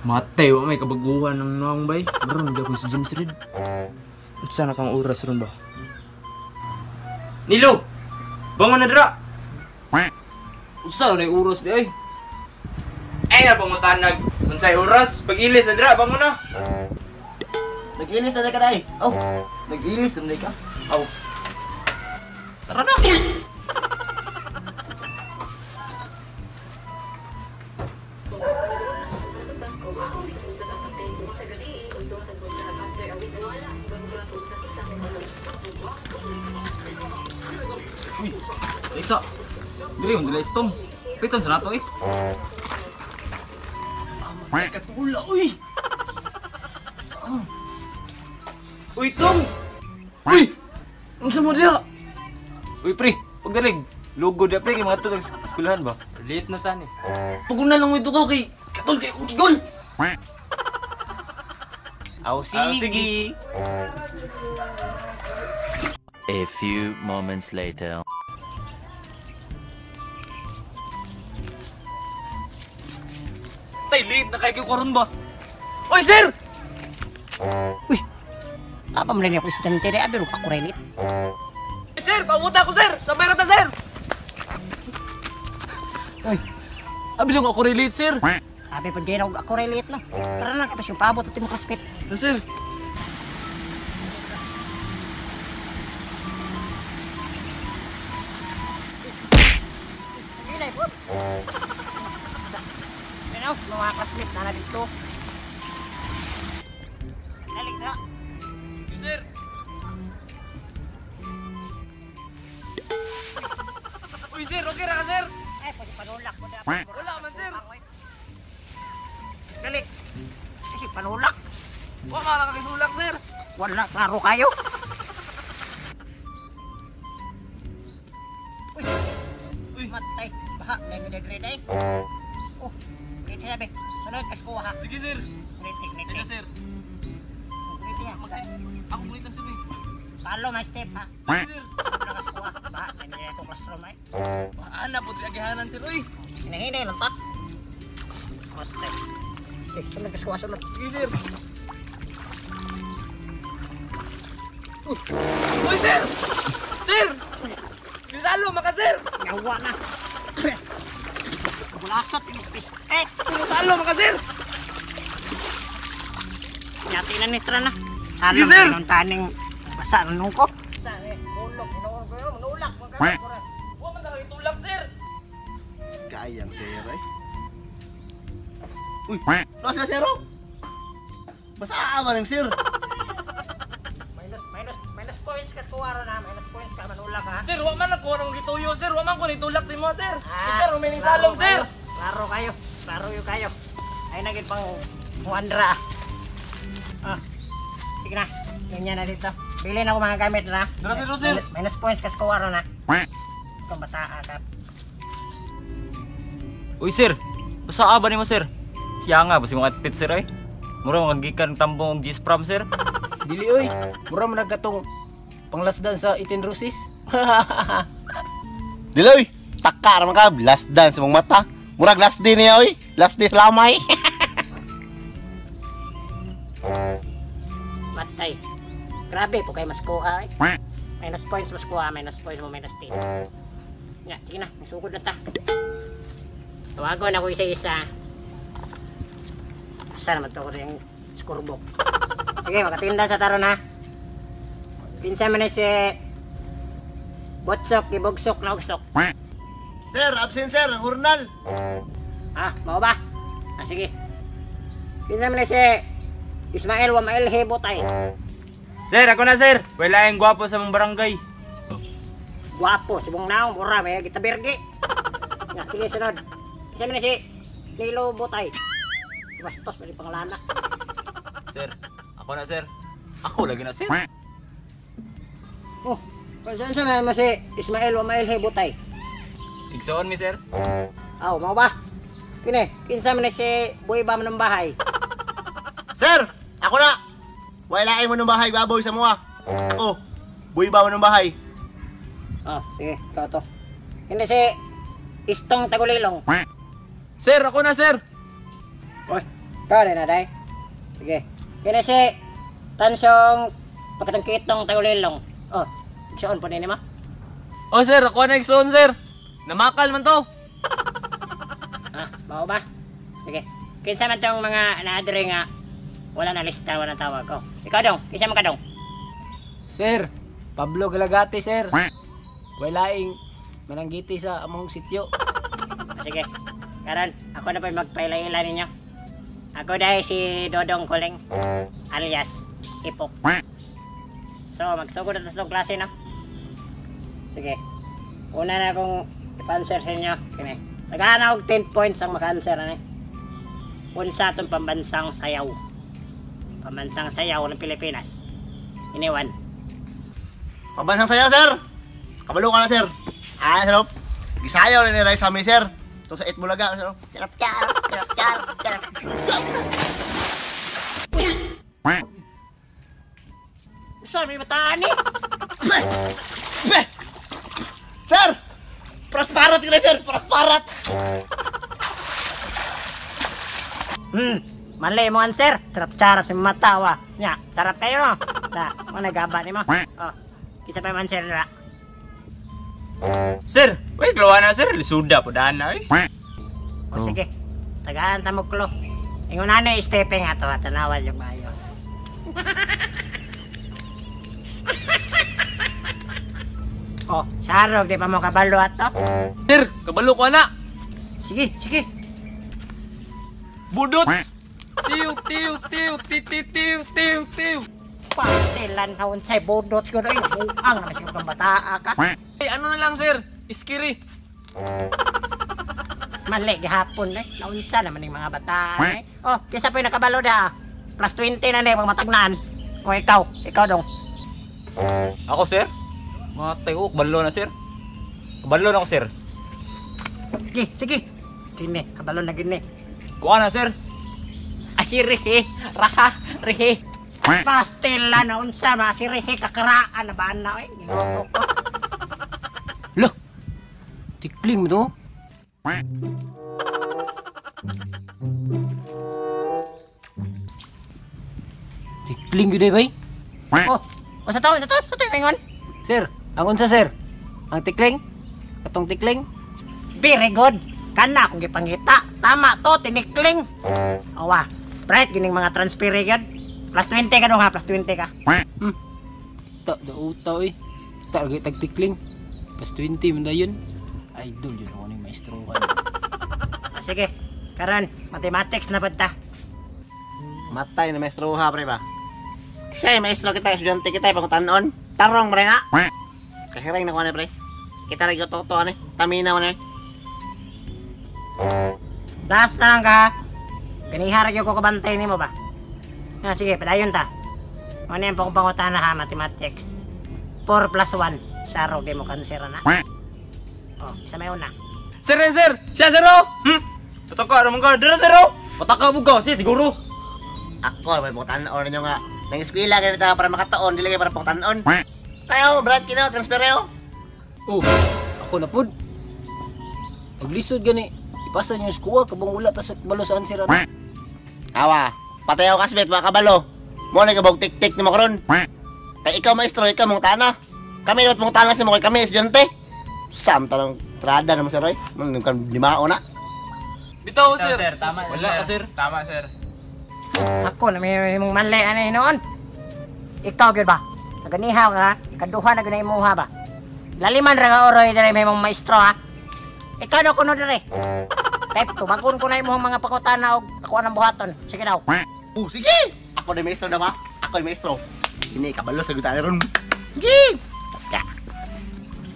Matay, wa may kabaguhan ng noong bay. Baron, di ako sa James Reed. At sana kang oras ron ba? Nilo! Bangon na dra! Usa na yung oras di ay. Ay na pangutanag. Unsay oras? Pag-ilis na dra, bangon na! Nag-ilis na ka na eh. Oh, nag-ilis na ka. Oh. Tara na! Uy, isa. Dili yung dila istom. Piton sa nato eh. Katula, uy! Uy, Tong! Uy! Ang sa mo diya? Uy, pre, pagdalig. Logo di pre, kay mga tutag sa eskwelahan ba? Late na tani. Paguna lang mo ito ko kay Katol kay kong tigol! Aw, sige. A few moments later. Tay, late na kayo karon ba? Oy, sir! Uy, apa mo rin ako estudyante na abiro ako relit. Sir, pamuta ko, sir! Sabay rata, sir! Uy, Abi lang ako relate, sir. abi pa din ako relit no. Tara na kapag yung paabot at mo kaspit. Sir! Gilay po. Ano, mga kaspit na dito. Dali na. Sir! Uy, sir, okay ra ka, sir? Eh, pwede panulak mo na. Wala man, sir. Dali. Kasi panulak. Wa ka lang kasulak, sir. Wala, klaro kayo. Uy, matay. Baha, may minagreday. Oh, dito sabi. Sunod, kaskuha ha. Sige, sir. Nitik, Sige, nitik. sir. Nitik yan. Ako kulitan, sir. Follow my step ha. Sige, sir. Ano kaskuha? Baha, may minagreday itong classroom ay. Ana po agihanan, sir. Uy. Hinahinay lang ta. Matay. Eh, sunod kaskuha, sunod. Sige, sir. Uy, sir! Sir! Bisalo, maka, sir! Yawa na. Bulasot yung pistek. Bisalo, maka, sir! Nyati na nitra na. Yes, sir. Halang ng taning basa na nung ko. Sari, ulok, manulak. Huwag man talaga itulak, sir! Kayang sir eh. Uy! Nasa sero? Basa ba ng sir? Minus points kas kuwaro na. Minus points ka manulak ha. Sir, huwag man ako nang gituyo, sir. Huwag man ko nitulak sa imo, sir. Ah, Sir, may salom, sir. Klaro kayo. Klaro yung kayo. Ay naging pang muandra. Ah. Sige na. Ganyan na dito. Bili na ako mga gamit na. Tara, sir, sir. Minus points kas kuwaro na. Itong bataa ka. Uy, sir. Basta ba ni mo, sir? Siya nga, basta mga pit, sir, ay. Mura mga gikan tambong G-Spram, sir. Dili oy, mura man nagkatong panglasdan sa 18 roses. Diloy! Taka naman ka, last dance sa mong mata. Murag last day niya oy. Last day sa lamay. Matay. Grabe po kayo mas kuha eh. Minus points mas kuha. Minus points mo minus 10. Nga, sige na. Nasugod na ta. Tawagon ako isa-isa. Asa naman ito ko rin scorebook. Sige, makatinda sa taron ha. Pinsa man na si Botsok, Ibogsok, Laugsok. Sir, absent sir, ang urnal. Ah, mau ba? Ah, sige. Pinsa man na si Ismael Wamael Hebotay. Sir, ako na, sir. Wala yung gwapo sa mong barangay. Guwapo, si Bong Naong, mura, may kita birgi. Nga, sige, sunod. Pinsa man na si Nilo Botay. Bastos, may pangalana. Sir, ako na, sir. Ako lagi na, sir. Oh, saan sa naman si Ismael Wamael Hebotay? Igsoon mi, sir. Aw, mau ba? Kini, kinsa man na si Boy Bam ng bahay. Sir, ako na. Wala mo ng bahay, baboy sa mua. Ako, buhay ba mo ng bahay? Ah, sige, ikaw to. Hindi si Istong Tagulilong. Sir, ako na, sir. Oy, Ikaw rin na, day. Sige. Kini si Tansong pagkatangkitong tagulilong. Oh, siyon po din mo. Oh sir, ako na igsoon sir. Namakal man to. Bao ba? Sige. Kinsa man tong mga naadre nga wala na lista, wala na tawag ko. Ikaw dong, kinsa man ka dong? Sir, Pablo Galagati, sir. Walaing mananggiti sa among sityo. Sige. Karon, ako na po magpaila-ila ninyo. Ako dahil si Dodong Kuling alias Ipok. So, magsugod na sa klase na. Sige. Una na akong ipa-answer sa inyo. Kini. Nagana og 10 points ang maka-answer na. Unsa itong pambansang sayaw. Pambansang sayaw ng Pilipinas. Iniwan. Pambansang sayo, sir. Kabalo ka na, sir. Sir. Gisayaw na ni sa amin, sir. Ito sa Itbulaga, sir. Charap, charap, charap, charap, charap. Sorry, bataan eh. Sir! Prasparat ka na, sir. Prasparat. Mali mo answer. Charap-charap sa mata, wa. Nya, sarap kayo, no? Da, mo nagaba ni mo. Oh, kisa pa yung answer na. Sir, wait, lawa na sir. Lisuda po daan na eh. O sige, tagaan ta mo klo. Ingon na stepping ato at tanawal yung mayo. Oh, sarog, di pa mo kabalo ato? Sir, kabalo ko na. Sige, sige. Budot. Tiw, tiw, tiw, tiw, tiw, tiw. Pastilan haon say bodot ko doy. Buang naman siguro kang bataa ka. Ay, ano na lang sir? Iskiri. Mali gihapon eh. Naunsa naman yung mga bata eh. Oh, kisa pa yung nakabalo da. Plus 20 na na yung mga matagnaan. O ikaw dong. Ako sir? Mga tayo, kabalo na sir. Kabalo na ako sir. Sige, sige. Kini, kabalo na gini. Kuha na sir. Asirihi, raha, rihi. Pastila na unsa, masirihi, kakaraan na ba na eh. Ginoko ko. Loh, tikling mo to? Tikling yun eh, bay? Oh, sa tayo, ingon. Sir, ang unsa, sir? Ang tikling? Katong tikling? Very good. Kana kung gipangita. Tama to, tinikling. Awa, bright gining mga transpirigad. Plus 20 ka dong ha, plus 20 ka. Tak da utaw eh. Tak lagi tagtikling. Plus 20 man da yun. Idol yun ako ni maestro. Sige, karon mathematics na ta. Matay na maestro ha, pre ba? Siya maestro kita, estudyante kita, pangutanon. Tarong, pre nga. Kahiring na ko na, pre. Kita rin yung toto, ane. Tamina mo na. Last na lang ka. Pinihara ko kabantay ni mo ba? Sige, padayon ta. Ano yung pangutana ha, mathematics. 4 plus 1. Saro, di mo kansira na. Oh, isa may una. Sir, sir. Siya sir oh. Pataka naman ka. Dara sir oh. Pataka mo ka. Siya siguro. Ako, may pangutanon nyo nga. Nang eskwela, ganito para makataon, dili kayo para pangutanon. Kayo, Brad, kinaw, transfer kayo. Oh, ako na pod. Paglisod gani, ipasan yung skuha, kabang wala ta sa balo sa ansira na. Awa, patay ako kasbet, mga kabalo. Mo na kabog tik-tik ni mo karon. Kay ikaw maestro, ikaw mong tana. Kami dapat mong tana si mo kay kami estudyante. Sam tanong trada naman si Roy. Nung kan limao na. Bitaw sir. Tama. Wala sir. Tama sir. Ako na may mong mali ano noon. Ikaw gyud ba? Taganiha ka, ikaduha na ganay imuha ba? Laliman ra ka oroy dire may mong maestro ha. Ikaw na kuno dire. Tep tumagon ko na imong mga pakutana og ako nang buhaton. Sige daw. Sige. Ako na maestro na ba? Ako yung maestro. Ini kabalo sa gutan ron. Sige. Ya.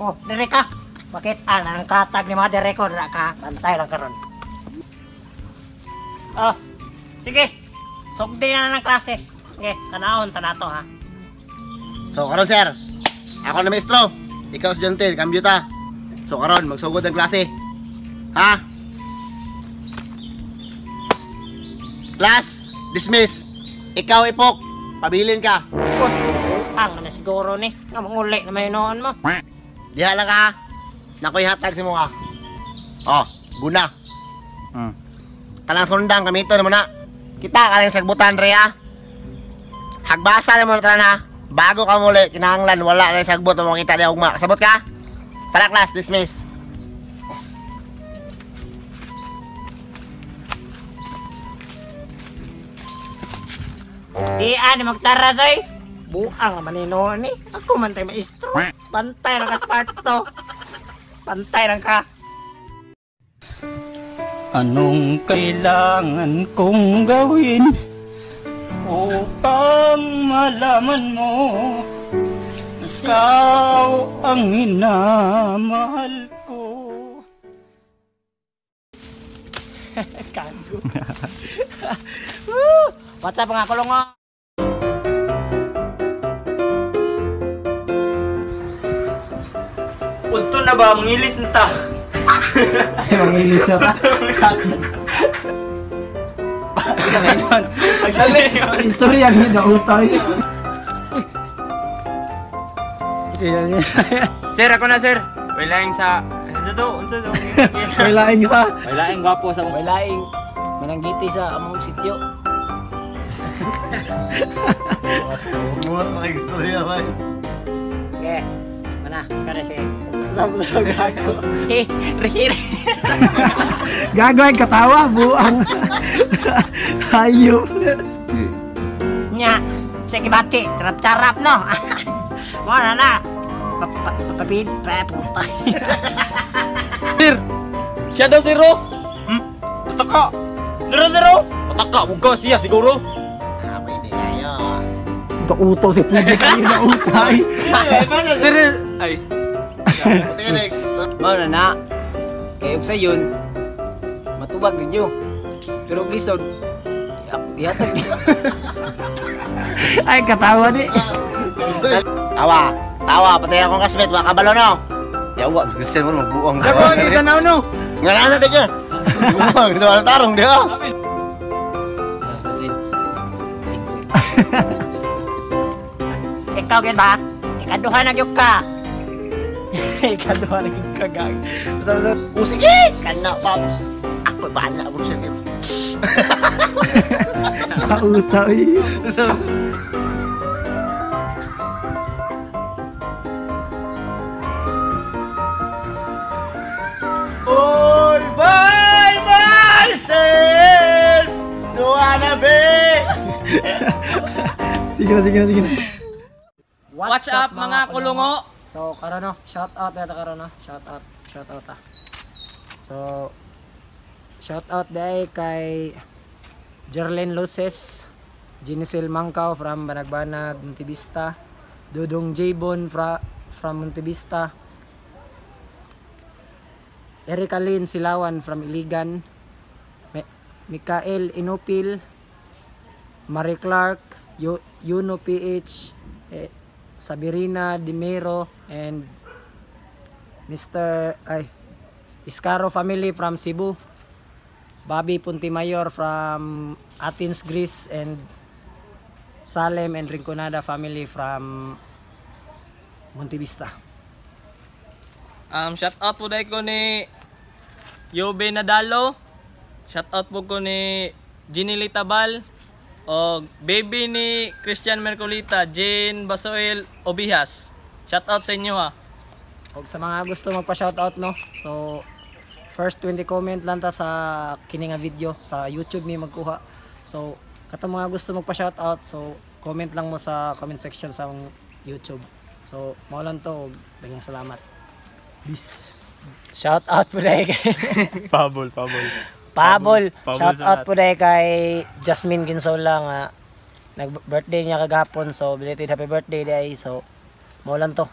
Oh, dire ka. Bakit ang katag ni mga record ra ka? Bantay lang karon. Oh. Sige. Sugdi na ng klase. Sige, tanahon tanato ha. So karon sir. Ako na maestro. Ikaw estudyante, kambyo ta. So karon magsugod ang klase. Ha? Class, dismiss. Ikaw ipok, pabilin ka. Ang na siguro ni. Nga manguli na may noon mo. Diha lang ka. Nakoy hatag si mo ka. Oh, guna. Kanang sundang kamito naman na. Kita ka lang sagbutan re ha. Hagbasa na mo na na. Bago ka muli, kinahanglan, wala na yung sagbot mo makita niya ugma. Sabot ka? Tara class, dismiss. Di ani magtaras oy. Buang manino ni. Ako man tay maestro. Pantay ra ka parto. Pantay ra ka. Anong kailangan kong gawin upang malaman mo ikaw ang minamahal ko? Kago. What's up mga kulong mo? Unto na ba ang ilis na ta? Siya mangilis na ka. Istorya ni na utay. Sir, ako na sir. Wailaing sa... Ano to? Unto to? Wailaing sa. Wailaing gwapo sa mga... Wailaing mananggiti sa among sityo. Sumuot na kayo istorya ba? Okay. Mana? Kare si. Sabog gago. Rihir. Gagawin katawa buang. Hayop. Nya. Sige bati. Carap-carap no. Mo na. Papapid. Papapay. Sir! Siya daw si Ro! Pataka! Nero si Ro! Pataka! Huwag ka siya siguro! Ah, pwede kayo. Uto si Pwede kayo na utay. Sir! Ay! Tingin next. Ano na? Kayog sa yun, matubag ninyo. Pero lisod, ihatag niyo. Ay, katawa ni. Tawa, patay akong kasmet, mga kabalo no. Yawa, gusto mo magbuang. Dako, kita na ano? Nga na natin ka. Buang, dito ang tarong di ha. Ikaw gid ba? Ikaduha na gyud ka. Ikaduha na gyud ka gag. O sige, kana pa. Ako bala mo siya. Utay. Oy, bye, myself. Dua na be. Sige na. What's up mga kulungo? So, karon no, shout out yata karon no. Shout out ah. So, shout out day kay Jerlyn Luces, Ginicel Mangkaw from Banagbanag, Montevista, Dudong Jabon from Montevista, Erica Lynn Silawan from Iligan, Mikael Inupil, Marie Clark, Yuno PH, Sabirina Dimero, and Mr. Iscaro family from Cebu, Bobby Puntimayor from Athens, Greece, and Salem and Rinconada family from Montevista. Shout out po dahil ko ni Yobe Nadalo. Shout out po ko ni Ginny Litabal. O baby ni Christian Mercolita, Jane Basoel Obihas. Shout out sa inyo ha. Og sa mga gusto magpa-shoutout no. So first 20 comment lang ta sa kini nga video sa YouTube mi magkuha. So katong mga gusto magpa-shoutout, so comment lang mo sa comment section sa YouTube. So mao lang to, daghang salamat. Bis. Shout out po dahil kay Pabol. Shout out po dahil kay Jasmine Ginsola nga nag-birthday niya kagahapon. So belated happy birthday day. So mao lang to.